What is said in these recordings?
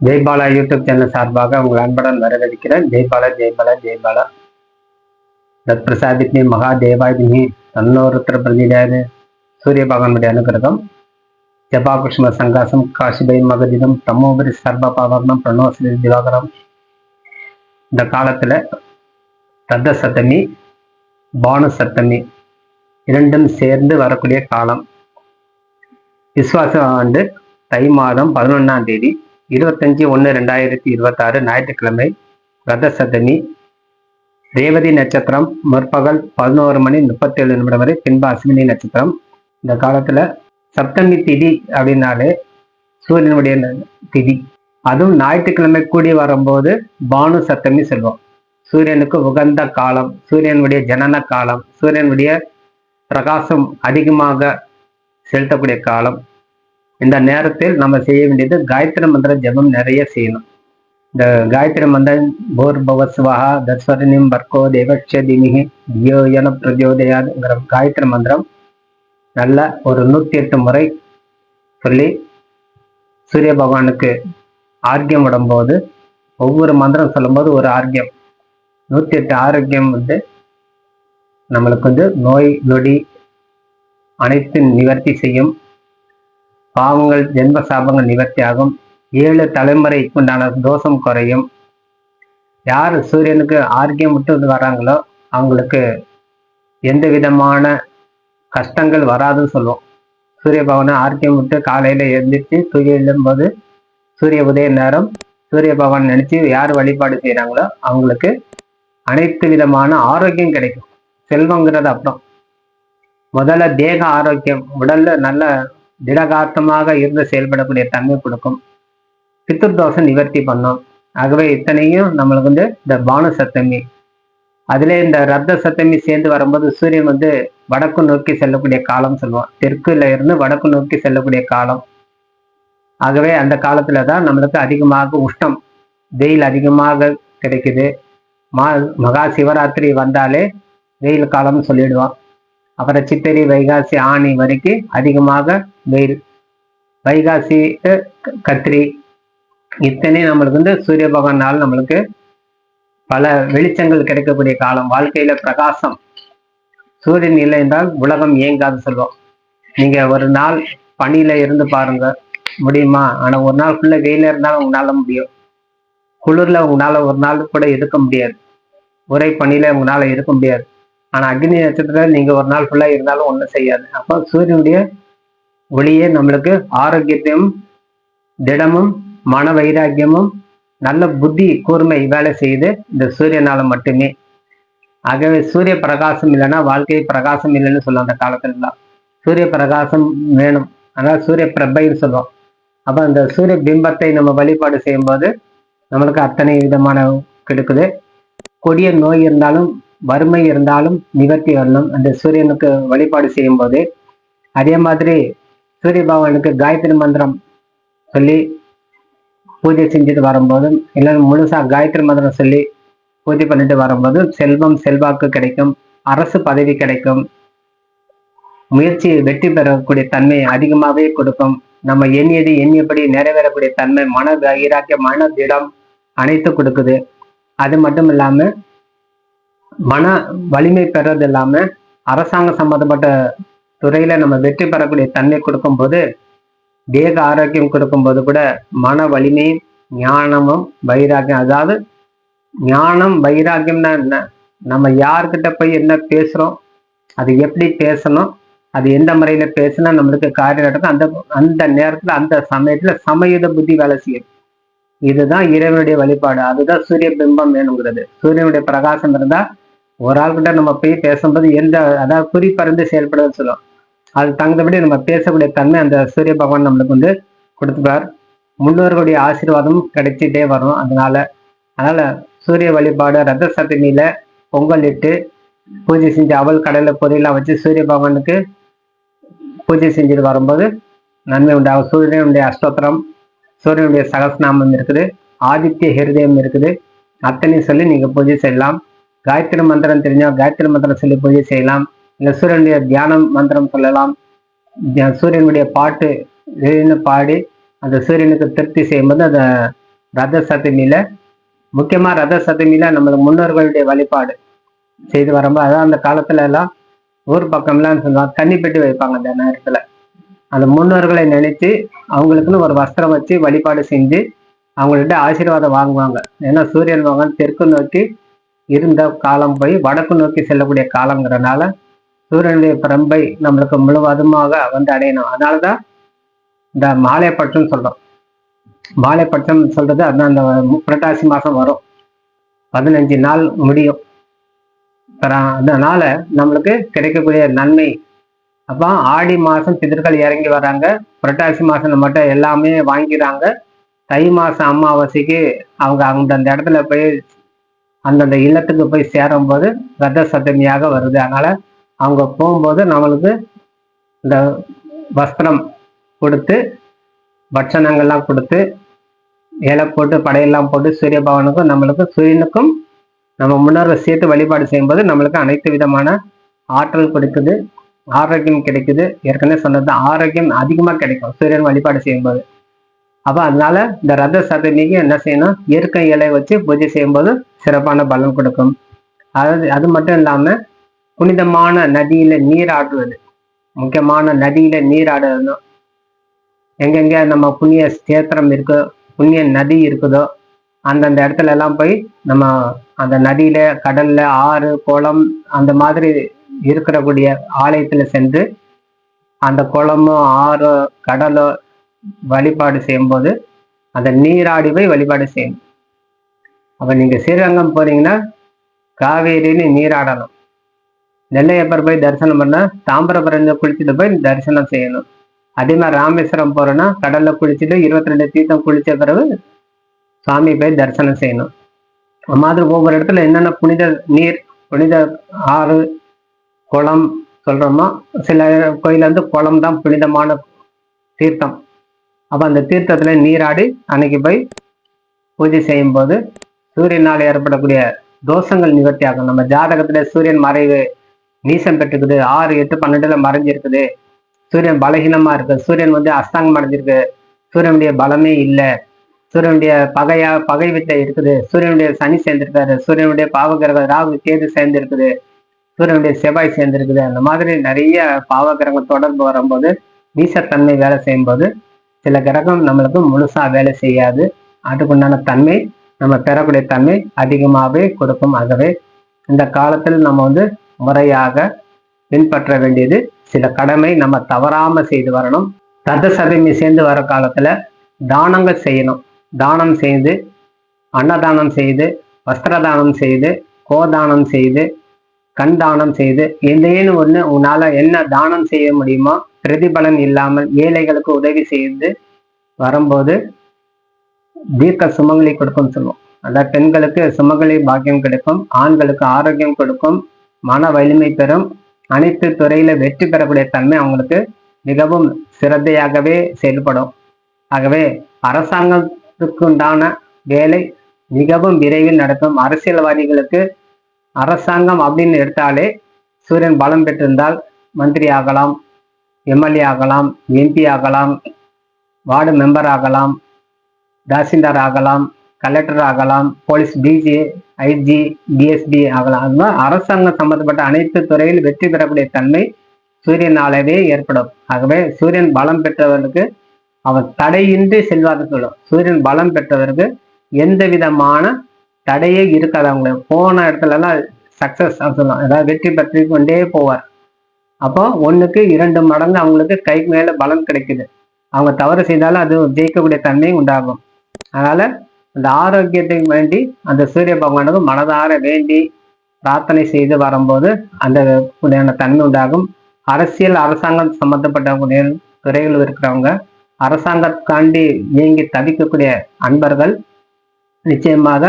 Jaibala YouTube channel சார்பாக உங்கள் அன்புடன் வரவேற்கிறேன். ஜெய்பாலா ஜெய்பாலா ஜெய்பாலா தத் பிரசாதித்னி மகாதேவாதினி தன்னோருத்திர பிரதிடாது சூரிய பகவானுடைய அனுகிரகம் ஜபாகுஷ்ம சங்காசம் காசிபை மகதிதம் தம்மோபரி சர்ப பாவகம் பிரணோசிரி திவாகரம். இந்த காலத்துல ரத்த சப்தமி பானு சப்தமி இரண்டும் சேர்ந்து வரக்கூடிய காலம். விஸ்வாச ஆண்டு தை மாதம் 11ஆம் தேதி 25/1/2026 ஞாயிற்றுக்கிழமை ரத சப்தமி. ரேவதி நட்சத்திரம் முற்பகல் 11:37 வரை, பின்பு அஸ்வினி நட்சத்திரம். இந்த காலத்துல சப்தமி திதி அப்படின்னாலே சூரியனுடைய திதி, அதுவும் ஞாயிற்றுக்கிழமை கூடி வரும்போது பானு சப்தமி சொல்வோம். சூரியனுக்கு உகந்த காலம், சூரியனுடைய ஜனன காலம், சூரியனுடைய பிரகாசம் அதிகமாக செலுத்தக்கூடிய காலம். இந்த நேரத்தில் நம்ம செய்ய வேண்டியது காயத்ரி மந்திர ஜபம் நிறைய செய்யணும். இந்த காயத்ரி மந்திரம் பூர்பவஸ்வஹா தஸ்வரணிம் வர்க்கோ தேவக்ஷதிமிஹி தியோயன பிரஜோதயாதுங்கிற காயத்ரி மந்திரம் நல்ல ஒரு 108 முறை சொல்லி சூரிய பகவானுக்கு ஆர்க்கியம் விடும்போது, ஒவ்வொரு மந்திரம் சொல்லும்போது ஒரு ஆர்க்கியம், 108 ஆரோக்கியம் நம்மளுக்கு நோய் நொடி அனைத்து நிவர்த்தி செய்யும். பாவங்கள் ஜென்ம சாபங்கள் நிவர்த்தி ஆகும். 7 தலைமுறைக்கு உண்டான தோஷம் குறையும். யார் சூரியனுக்கு ஆர்க்கியம் விட்டு வராங்களோ அவங்களுக்கு எந்த விதமான கஷ்டங்கள் வராதுன்னு சொல்லுவோம். சூரிய பகவானை ஆர்க்கியம் விட்டு காலையில எழுந்திரிச்சு தூங்கி எழும்போது சூரிய உதய நேரம் சூரிய பகவான் நினைச்சு யார் வழிபாடு செய்யறாங்களோ அவங்களுக்கு அனைத்து விதமான ஆரோக்கியம் கிடைக்கும். செல்வங்கிறது அப்புறம், முதல்ல தேக ஆரோக்கியம், உடல்ல நல்ல திடகாத்தமாக இருந்து செயல்படக்கூடிய தன்மை கொடுக்கும். பித்ருதோஷம் நிவர்த்தி பண்ணும். ஆகவே இத்தனையும் நம்மளுக்கு இந்த பானு சப்தமி, அதுல இந்த ரத்த சப்தமி சேர்ந்து வரும்போது சூரியன் வடக்கு நோக்கி செல்லக்கூடிய காலம் சொல்லுவோம். தெற்குல இருந்து வடக்கு நோக்கி செல்லக்கூடிய காலம். ஆகவே அந்த காலத்துலதான் நம்மளுக்கு அதிகமாக உஷ்ணம், வெயில் அதிகமாக கிடைக்குது. மகா சிவராத்திரி வந்தாலே வெயில் காலம்னு சொல்லிடுவோம். அப்புறம் சித்திரை வைகாசி ஆணி வரைக்கும் அதிகமாக வெயில். வைகாசி கத்திரி இத்தனை நம்மளுக்கு சூரிய பகவானால் நம்மளுக்கு பல வெளிச்சங்கள் கிடைக்கக்கூடிய காலம். வாழ்க்கையில பிரகாசம், சூரியன் இல்லை என்றால் உலகம் இயங்காது சொல்லுவோம். நீங்க ஒரு நாள் பனியில இருந்து பாருங்க, முடியுமா? ஆனா ஒரு நாள் ஃபுல்லா வெயில இருந்தாலும் உங்களால முடியும். குளிர்ல உங்களால ஒரு நாள் கூட இருக்க முடியாது. உரை பனியில உங்களால இருக்க முடியாது. ஆனா அக்னி நட்சத்திரத்துல நீங்க ஒரு நாள் ஃபுல்லா இருந்தாலும் ஒன்றும் செய்யாது. அப்போ சூரியனுடைய ஒளியே நம்மளுக்கு ஆரோக்கியத்தையும் திடமும் மன வைராக்கியமும் நல்ல புத்தி கூர்மை வேலை செய்யுது இந்த சூரியனால மட்டுமே. ஆகவே சூரிய பிரகாசம் இல்லைன்னா வாழ்க்கை பிரகாசம் இல்லைன்னு சொல்லுவோம். அந்த காலத்துலலாம் சூரிய பிரகாசம் வேணும், அதாவது சூரிய பிரபைன்னு சொல்லுவோம். அப்போ அந்த சூரிய பிம்பத்தை நம்ம வழிபாடு செய்யும்போது நம்மளுக்கு அத்தனை விதமான கிடைக்குது. கொடிய நோய் இருந்தாலும் வறுமை இருந்தாலும் நிவர்த்தி வரணும் அந்த சூரியனுக்கு வழிபாடு செய்யும் போது. அதே மாதிரி சூரிய பகவானுக்கு காயத்ரி மந்திரம் சொல்லி பூஜை செஞ்சுட்டு வரும்போதும், இல்லை முழுசா காயத்ரி மந்திரம் சொல்லி பூஜை பண்ணிட்டு வரும்போது செல்வம் செல்வாக்கு கிடைக்கும், அரசு பதவி கிடைக்கும், முயற்சி வெற்றி பெறக்கூடிய தன்மை அதிகமாகவே கொடுக்கும். நம்ம எண்ணியது எண்ணியபடி நிறைவேறக்கூடிய தன்மை, மன வைராக்கியம், மன திடம் அனைத்து கொடுக்குது. அது மட்டும் இல்லாம மன வலிமை பெறது இல்லாம அரசாங்க சம்பந்தப்பட்ட துறையில நம்ம வெற்றி பெறக்கூடிய தன்மை கொடுக்கும் போது, தேக ஆரோக்கியம் கொடுக்கும் போது கூட மன வலிமையும் ஞானமும் வைராக்கியம். அதாவது ஞானம் வைராக்கியம்னா என்ன? நம்ம யார்கிட்ட போய் என்ன பேசுறோம், அது எப்படி பேசணும், அது எந்த முறையில பேசினா நம்மளுக்கு காரியம் நடக்கும், அந்த அந்த நேரத்துல அந்த சமயத்துல சமயுத புத்தி வேலை செய்யும். இதுதான் இறைவனுடைய வழிபாடு. அதுதான் சூரிய பிம்பம் வேணுங்கிறது. சூரியனுடைய பிரகாசம் இருந்தா ஒரு ஆள்கிட்ட நம்ம போய் பேசும்போது அதாவது குறி பறந்து செயல்படுன்னு சொல்லுவோம். அது தகுந்தபடி நம்ம பேசக்கூடிய தன்மை அந்த சூரிய பகவான் நம்மளுக்கு கொடுத்துப்பார். முன்னோர்களுடைய ஆசீர்வாதம் கிடைச்சிட்டே வரும். அதனால சூரிய வழிபாடு ரத்த சப்தமியில பொங்கல் இட்டு பூஜை செஞ்சு அவல் கடலை பொரியெல்லாம் வச்சு சூரிய பகவானுக்கு பூஜை செஞ்சுட்டு வரும்போது நன்மை உண்டாகும். சூரியனுடைய அஷ்டோத்திரம், சூரியனுடைய சகஸ்நாமம் இருக்குது, ஆதித்ய ஹிருதயம் இருக்குது, அத்தனையும் சொல்லி நீங்க பூஜை செய்யலாம். காயத்ரி மந்திரம் தெரிஞ்சா காயத்ரி மந்திரம் சொல்லி பூஜை செய்யலாம். இல்லை சூரியனுடைய தியானம் மந்திரம் சொல்லலாம். சூரியனுடைய பாட்டு பாடி அந்த சூரியனுக்கு திருப்தி செய்யும்போது அந்த ரத சதுர்த்தியில முக்கியமா ரத சதுர்த்தியில நம்ம முன்னோர்களுடைய வழிபாடு செய்து வரும்போது, அதான் அந்த காலத்துல எல்லாம் ஊர் பக்கம்லாம் சொல்லுவாங்க தண்ணி பெட்டி வைப்பாங்க. அந்த நேரத்துல அந்த முன்னோர்களை நினைச்சு அவங்களுக்குன்னு ஒரு வஸ்திரம் வச்சு வழிபாடு செஞ்சு அவங்கள்ட்ட ஆசீர்வாதம் வாங்குவாங்க. ஏன்னா சூரியன் பகவான் தெற்கு நோக்கி இருந்த காலம் போய் வடக்கு நோக்கி செல்லக்கூடிய காலங்கிறனால சூரியனுடைய பிரம்பை நம்மளுக்கு முழுவதுமாக வந்து அடையணும். அதனாலதான் இந்த மாலைப்பட்சம் சொல்றோம். மாலைப்பட்சம் சொல்றது அதான் அந்த புரட்டாசி மாசம் வரும், 15 நாள் முடியும். அதனால நம்மளுக்கு கிடைக்கக்கூடிய நன்மை. அப்போ ஆடி மாசம் பிதர்கள் இறங்கி வர்றாங்க, புரட்டாசி மாசம் மட்டும் எல்லாமே வாங்கிறாங்க. தை மாசம் அமாவாசைக்கு அவங்க அந்த இடத்துல போய் அந்தந்த இல்லத்துக்கு போய் சேரும் போது ரத சப்தமியாக வருது. அதனால அவங்க போகும்போது நம்மளுக்கு இந்த வஸ்திரம் கொடுத்து பட்சணங்கள்லாம் கொடுத்து இலை போட்டு படையெல்லாம் போட்டு சூரிய பகவானுக்கும் நம்மளுக்கும் சூரியனுக்கும் நம்ம முன்னோர்கள் சேர்த்து வழிபாடு செய்யும்போது நம்மளுக்கு அனைத்து விதமான ஆற்றல் கொடுக்குது, ஆரோக்கியம் கிடைக்குது. ஏற்கனவே சொன்னது ஆரோக்கியம் அதிகமா கிடைக்கும் சூரியன் வழிபாடு செய்யும்போது. அப்ப அதனால இந்த ரத சதுர்த்திக்கு என்ன செய்யணும், இயற்கை இலை வச்சு பூஜை செய்யும்போது சிறப்பான பலன் கொடுக்கும். அது மட்டும் இல்லாம புனிதமான நதியில நீராடுவது, முக்கியமான நதியில நீராடுறது. எங்கெங்க நம்ம புண்ணிய ஸ்தேத்திரம் இருக்கோ, புண்ணிய நதி இருக்குதோ அந்தந்த இடத்துல எல்லாம் போய் நம்ம அந்த நதியில கடல்ல ஆறு குளம் அந்த மாதிரி இருக்கக்கூடிய ஆலயத்துல சென்று அந்த குளமோ ஆறோ கடலோ வழிபாடு செய்யும்போது அந்த நீராடி போய் வழிபாடு செய்யணும். அப்ப நீங்க ஸ்ரீரங்கம் போறீங்கன்னா காவேரின்னு நீராடணும். நெல்லையப்பர் போய் தரிசனம் பண்ணா தாமிரபரணி குளிச்சுட்டு போய் தரிசனம் செய்யணும். அதே மாதிரி ராமேஸ்வரம் போறோன்னா கடல்ல குளிச்சுட்டு 22 தீர்த்தம் குளிச்ச பிறகு சாமி போய் தரிசனம் செய்யணும். மாதிரி ஒவ்வொரு இடத்துல என்னென்ன புனித நீர், புனித ஆறு, குளம் சொல்றோமோ, சில கோயில வந்து குளம் தான் புனிதமான தீர்த்தம். அப்ப அந்த தீர்த்தத்துல நீராடி அன்னைக்கு போய் பூஜை செய்யும் போது சூரியனால் ஏற்படக்கூடிய தோஷங்கள் நிவர்த்தி ஆகும். நம்ம ஜாதகத்துல சூரியன் மறைவு நீசம் பெற்றுக்குது, 6, 8, 12ல மறைஞ்சிருக்குது, சூரியன் பலகீனமா இருக்கு, சூரியன் வந்து அஸ்தாங்கம் அடைஞ்சிருக்கு, சூரியனுடைய பலமே இல்லை, சூரியனுடைய பகை வித்தை இருக்குது, சூரியனுடைய சனி சேர்ந்திருக்காரு, சூரியனுடைய பாவகிரக ராகு கேது சேர்ந்திருக்குது, சூரியனுடைய செவ்வாய் சேர்ந்திருக்குது. அந்த மாதிரி நிறைய பாவகிரகம் தொடர்பு வரும்போது நீசத்தன்மை வேலை செய்யும் போது சில கிரகம் நம்மளுக்கு முழுசா வேலை செய்யாது. அதுக்குண்டான தன்மை நம்ம பெறக்கூடிய தன்மை அதிகமாகவே கொடுக்கும். ஆகவே இந்த காலத்தில் நம்ம வந்து முறையாக பின்பற்ற வேண்டியது சில கடமை நம்ம தவறாம செய்து வரணும். ரத சதுர்த்தி சேர்ந்து வர காலத்துல தானங்கள் செய்யணும். தானம் செய்து, அன்னதானம் செய்து, வஸ்திரதானம் செய்து, கோதானம் செய்து, கண் தானம் செய்து, எந்தேனும் ஒண்ணு உன்னால என்ன தானம் செய்ய முடியுமோ பிரதிபலன் இல்லாமல் ஏழைகளுக்கு உதவி செய்து வரும்போது தீர்க்க சுமங்கலி கொடுக்கும் சொல்லுவோம். அதாவது பெண்களுக்கு சுமங்கலி பாக்கியம் கிடைக்கும், ஆண்களுக்கு ஆரோக்கியம் கொடுக்கும், மன வலிமை பெறும், அனைத்து துறையில வெற்றி பெறக்கூடிய தன்மை அவங்களுக்கு மிகவும் சிரத்தையாகவே செயல்படும். ஆகவே அரசாங்கத்துக்கு உண்டான வேலை மிகவும் விரைவில் நடக்கும். அரசியல்வாதிகளுக்கு அரசாங்கம் அப்படின்னு எடுத்தாலே சூரியன் பலம் பெற்றிருந்தால் மந்திரி ஆகலாம், எம்எல்ஏ ஆகலாம், எம்பி ஆகலாம், வார்டு மெம்பர் ஆகலாம், தாசில்தார் ஆகலாம், கலெக்டர் ஆகலாம், போலீஸ் டிஜி, ஐஜி, டிஎஸ்பி ஆகலாம். அது மாதிரி அரசாங்கம் சம்பந்தப்பட்ட அனைத்து துறையில் வெற்றி பெறக்கூடிய தன்மை சூரியனாலவே ஏற்படும். ஆகவே சூரியன் பலம் பெற்றவர்களுக்கு அவன் தடையின்றி செல்வாத சொல்லும். சூரியன் பலம் பெற்றவருக்கு எந்த விதமான தடையே இருக்காது. அவங்க போன இடத்துல எல்லாம் சக்சஸ் சொல்லலாம், அதாவது வெற்றி பெற்று கொண்டே போவார். அப்போ 1க்கு 2 மடங்கு அவங்களுக்கு கைக்கு மேல பலம் கிடைக்குது. அவங்க தவறு செய்தாலும் அது ஜெயிக்கக்கூடிய தன்மை உண்டாகும். அதனால அந்த ஆரோக்கியத்துக்கு வேண்டி அந்த சூரிய பகவானுக்கு மனதார வேண்டி பிரார்த்தனை செய்து வரும்போது அந்த கூடியான தன்மை உண்டாகும். அரசியல் அரசாங்கம் சம்பந்தப்பட்ட துறைகள் இருக்கிறவங்க, அரசாங்கத்தாண்டி இயங்கி தவிக்கக்கூடிய அன்பர்கள் நிச்சயமாக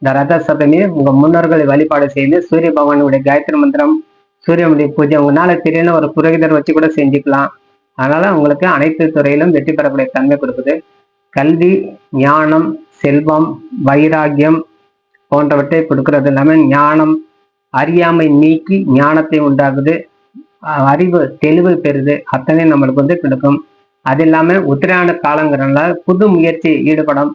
இந்த ரத சப்தமியை உங்க முன்னோர்களை வழிபாடு செய்து சூரிய பகவானுடைய காயத்ரி மந்திரம், சூரியனுடைய பூஜை உங்களால திடீர்னு ஒரு புரோகிதர் வச்சு கூட செஞ்சுக்கலாம். அதனால உங்களுக்கு அனைத்து துறையிலும் வெற்றி பெறக்கூடிய தன்மை கொடுக்குது. கல்வி, ஞானம், செல்வம், வைராகியம் போன்றவற்றை கொடுக்கறது இல்லாம ஞானம், அறியாமை நீக்கி ஞானத்தை உண்டாகுது, அறிவு தெளிவு பெறுது, அத்தனை நம்மளுக்கு வந்து கொடுக்கும். அது இல்லாம உத்திராயண காலங்கிறனால புது முயற்சி ஈடுபடும்.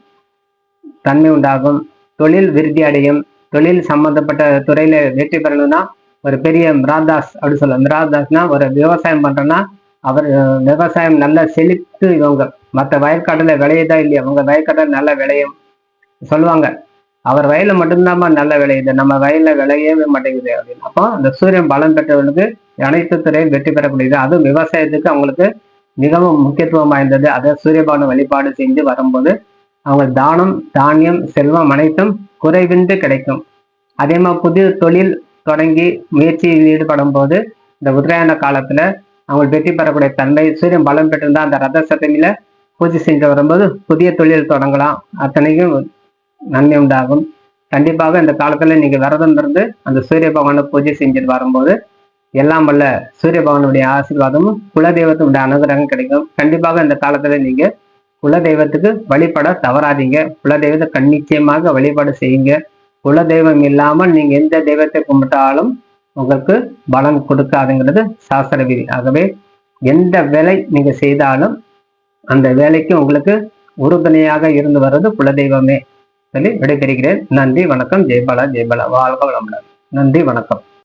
தன்மை உண்டாகும், தொழில் விருத்தி அடையும். தொழில் சம்பந்தப்பட்ட துறையில வெற்றி பெறணும்னா ஒரு பெரிய மிராதாஸ் அப்படி சொல்ல, மிராதாஸ்னா ஒரு விவசாயம் பண்றோம்னா அவர் விவசாயம் நல்லா செழித்து இவங்க மற்ற வயற்காட்டுல விளையுதா இல்லையா, அவங்க வயற்காட்டில் நல்ல விளையும் சொல்லுவாங்க. அவர் வயல்ல மட்டும்தான்மா நல்ல விளையுது, நம்ம வயல்ல விளையவே மாட்டேங்குது அப்படின்னு. அப்போ அந்த சூரியன் பலம் பெற்றவர்களுக்கு அனைத்து துறையும் வெற்றி பெறக்கூடியது. அதுவும் விவசாயத்துக்கு அவங்களுக்கு மிகவும் முக்கியத்துவம் வாய்ந்தது. அதை சூரியபகவான் வழிபாடு செஞ்சு வரும்போது அவங்க தானம் தானியம் செல்வம் அனைத்தும் குறைவின்றி கிடைக்கும். அதே மாதிரி புதிய தொழில் தொடங்கி முயற்சியில் ஈடுபடும் போது இந்த உத்தராயண காலத்துல அவங்க வெற்றி பெறக்கூடிய தன்மை, சூரியன் பலம் பெற்றிருந்தா அந்த ரத சதமியில பூஜை செஞ்சு வரும்போது புதிய தொழில் தொடங்கலாம், அத்தனைக்கும் நன்மை உண்டாகும். கண்டிப்பாக இந்த காலத்துல நீங்க விரதம் இருந்து அந்த சூரிய பகவானை பூஜை செஞ்சுட்டு வரும்போது எல்லாம் வல்ல சூரிய பகவானுடைய ஆசீர்வாதமும் குலதெய்வத்தினுடைய அனுகிரகம் கிடைக்கும். கண்டிப்பாக இந்த காலத்துல நீங்க குலதெய்வத்துக்கு வழிபட தவறாதீங்க. குலதெய்வத்தை நிச்சயமாக வழிபாடு செய்யுங்க. குலதெய்வம் இல்லாமல் நீங்க எந்த தெய்வத்தை கும்பிட்டாலும் உங்களுக்கு பலன் கொடுக்காதுங்கிறது சாஸ்திர விதி. ஆகவே எந்த வேலை நீங்க செய்தாலும் அந்த வேலைக்கு உங்களுக்கு உறுதுணையாக இருந்து வர்றது குலதெய்வமே சொல்லி விடைபெறுகிறேன். நன்றி, வணக்கம். ஜெய்பாலா. ஜெய்பாலா. வாழ்க வளமுடன். நன்றி, வணக்கம்.